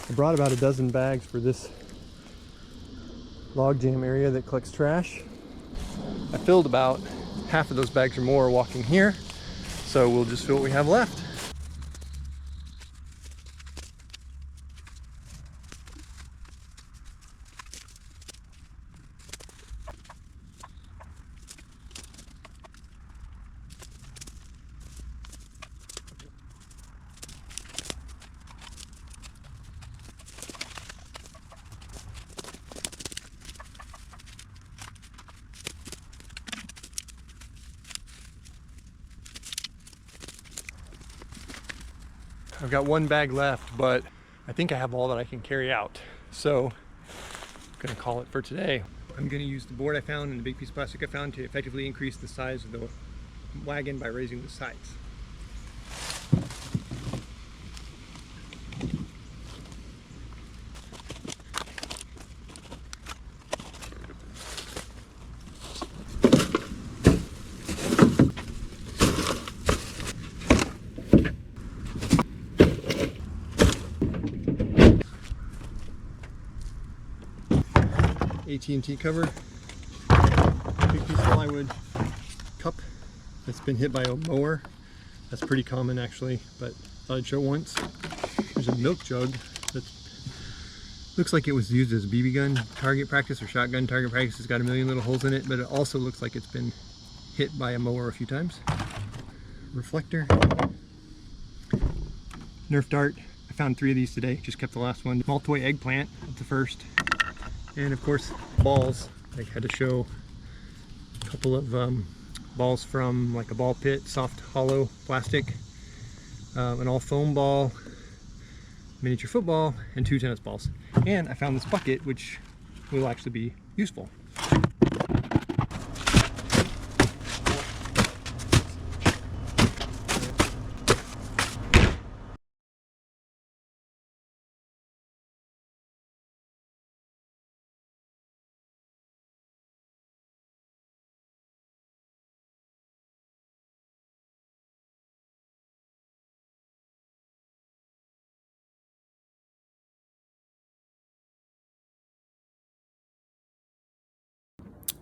I brought about a dozen bags for this log jam area that collects trash. I filled about half of those bags or more walking here, so we'll just fill what we have left. I've got one bag left, but I think I have all that I can carry out. So I'm gonna call it for today. I'm gonna use the board I found and the big piece of plastic I found to effectively increase the size of the wagon by raising the sides. AT&T cover, big piece of plywood, cup that's been hit by a mower. That's pretty common actually, but thought I'd show once. There's a milk jug that looks like it was used as a BB gun target practice or shotgun target practice. It's got a million little holes in it, but it also looks like it's been hit by a mower a few times. Reflector, Nerf dart. I found 3 of these today, just kept the last one. Multi-way eggplant, that's the first. And of course, balls. I had to show a couple of balls from like a ball pit, soft hollow plastic, an all foam ball, miniature football, and 2 tennis balls. And I found this bucket, which will actually be useful.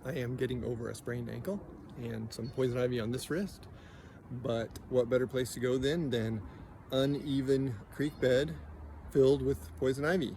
I am getting over a sprained ankle and some poison ivy on this wrist, but what better place to go then than uneven creek bed filled with poison ivy.